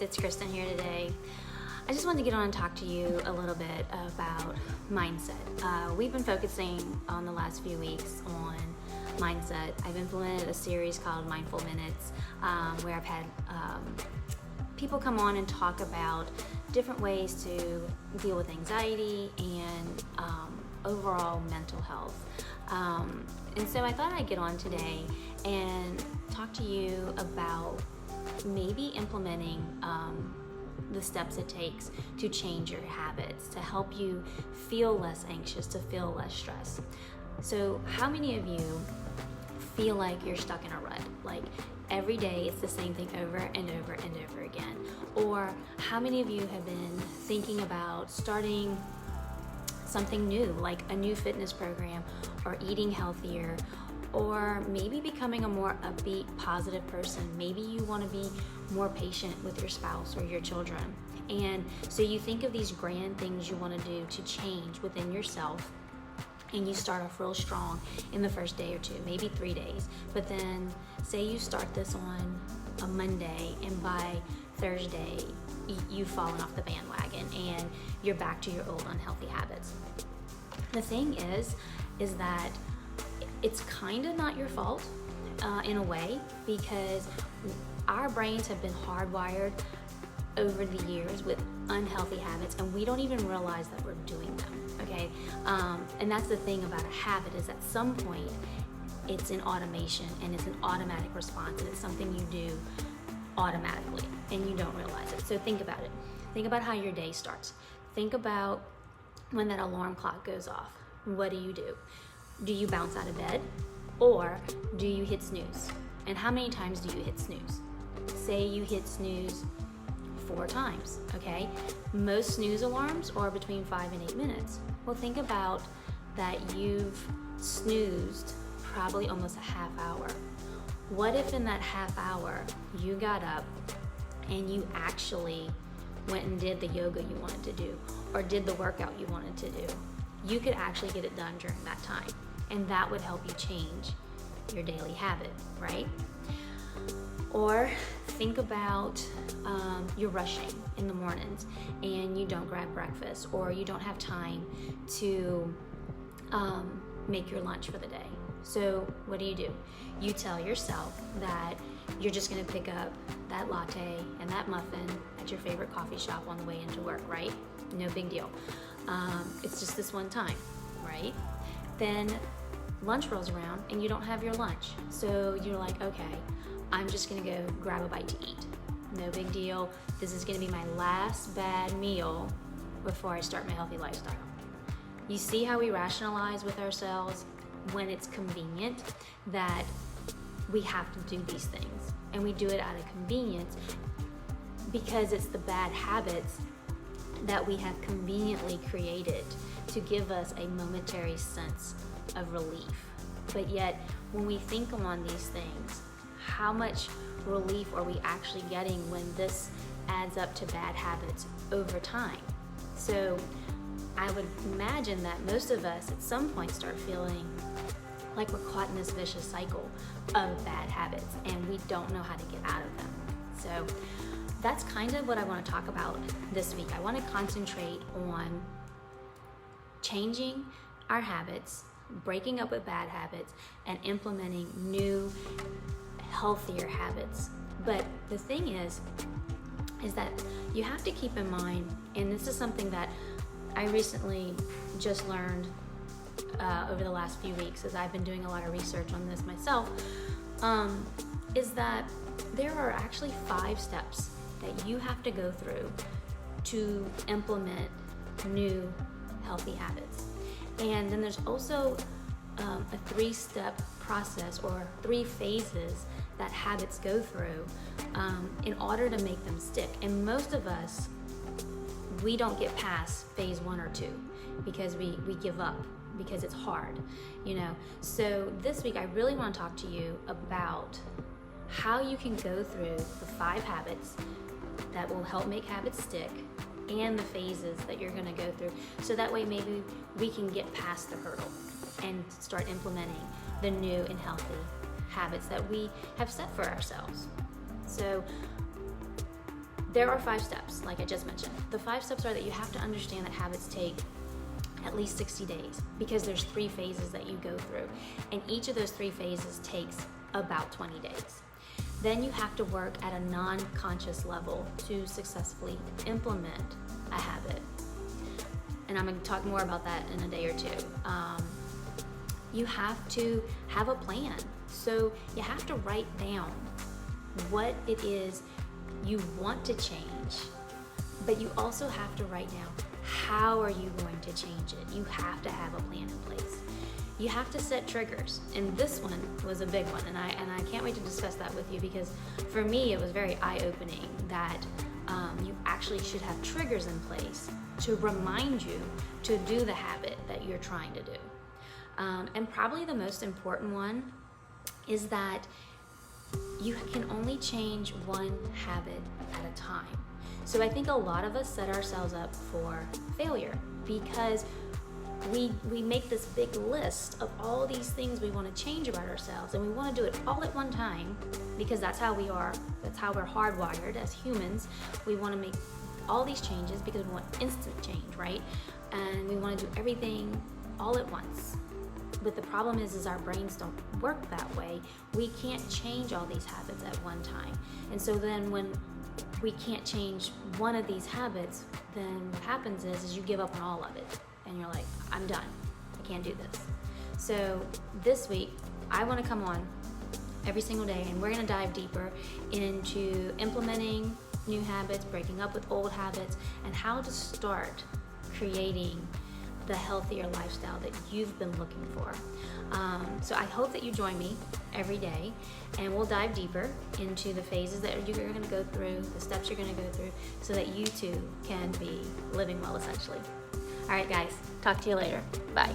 it's Kristen here today. I just wanted to get on and talk to you a little bit about mindset. We've been focusing on the last few weeks on mindset. I've implemented a series called Mindful Minutes where I've had people come on and talk about different ways to deal with anxiety and overall mental health. And so I thought I'd get on today and talk to you about maybe implementing the steps it takes to change your habits, to help you feel less anxious, to feel less stressed. So how many of you feel like you're stuck in a rut? Like every day it's the same thing over and over and over again. Or how many of you have been thinking about starting something new, like a new fitness program or eating healthier, or maybe becoming a more upbeat, positive person? Maybe you want to be more patient with your spouse or your children. And so you think of these grand things you want to do to change within yourself, and you start off real strong in the first day or two, maybe 3 days. But then say you start this on a Monday, and by Thursday, you've fallen off the bandwagon and you're back to your old unhealthy habits. The thing is that it's kind of not your fault in a way, because our brains have been hardwired over the years with unhealthy habits, and we don't even realize that we're doing them, okay? And that's the thing about a habit, is at some point it's in automation and it's an automatic response, and it's something you do automatically and you don't realize it. So think about it. Think about how your day starts. Think about when that alarm clock goes off. What do? Do you bounce out of bed, or do you hit snooze? And how many times do you hit snooze? Say you hit snooze 4 times, okay? Most snooze alarms are between 5 and 8 minutes. Well, think about that you've snoozed probably almost a half hour. What if in that half hour you got up and you actually went and did the yoga you wanted to do, or did the workout you wanted to do? You could actually get it done during that time, and that would help you change your daily habit, right? Or think about you're rushing in the mornings and you don't grab breakfast, or you don't have time to make your lunch for the day. So what do? You tell yourself that you're just gonna pick up that latte and that muffin at your favorite coffee shop on the way into work, right? No big deal. It's just this one time, right? Then lunch rolls around and you don't have your lunch. So you're like, okay, I'm just gonna go grab a bite to eat. No big deal. This is gonna be my last bad meal before I start my healthy lifestyle. You see how we rationalize with ourselves when it's convenient that we have to do these things, and we do it out of convenience because it's the bad habits that we have conveniently created to give us a momentary sense of relief. But yet, when we think on these things, how much relief are we actually getting when this adds up to bad habits over time? So I would imagine that most of us at some point start feeling like we're caught in this vicious cycle of bad habits, and we don't know how to get out of them. So that's kind of what I want to talk about this week. I want to concentrate on changing our habits, breaking up with bad habits, and implementing new, healthier habits. But the thing is that you have to keep in mind, and this is something that I recently just learned over the last few weeks, as I've been doing a lot of research on this myself, is that there are actually 5 steps that you have to go through to implement new healthy habits. And then there's also a 3-step process, or 3 phases that habits go through in order to make them stick. And most of us, we don't get past phase 1 or 2 because we give up, because it's hard, you know. So this week I really want to talk to you about how you can go through the 5 habits that will help make habits stick, and the phases that you're going to go through, so that way maybe we can get past the hurdle and start implementing the new and healthy habits that we have set for ourselves. So there are 5 steps, like I just mentioned. The 5 steps are that you have to understand that habits take at least 60 days because there's 3 phases that you go through, and each of those 3 phases takes about 20 days. Then you have to work at a non-conscious level to successfully implement a habit. And I'm going to talk more about that in a day or two. You have to have a plan. So you have to write down what it is you want to change, but you also have to write down how are you going to change it. You have to have a plan in place. You have to set triggers, and this one was a big one, and I can't wait to discuss that with you, because for me it was very eye-opening that you actually should have triggers in place to remind you to do the habit that you're trying to do. And probably the most important one is that you can only change one habit at a time. So I think a lot of us set ourselves up for failure because we make this big list of all these things we want to change about ourselves, and we want to do it all at one time because that's how we are. That's how we're hardwired as humans. We want to make all these changes because we want instant change, right? And we want to do everything all at once. But the problem is our brains don't work that way. We can't change all these habits at one time. And so then when we can't change one of these habits, then what happens is you give up on all of it. And you're like, I'm done. I can't do this. So this week, I want to come on every single day, and we're going to dive deeper into implementing new habits, breaking up with old habits, and how to start creating the healthier lifestyle that you've been looking for. So I hope that you join me every day, and we'll dive deeper into the phases that you're going to go through, the steps you're going to go through, so that you too can be living well, essentially. All right, guys, talk to you later. Bye.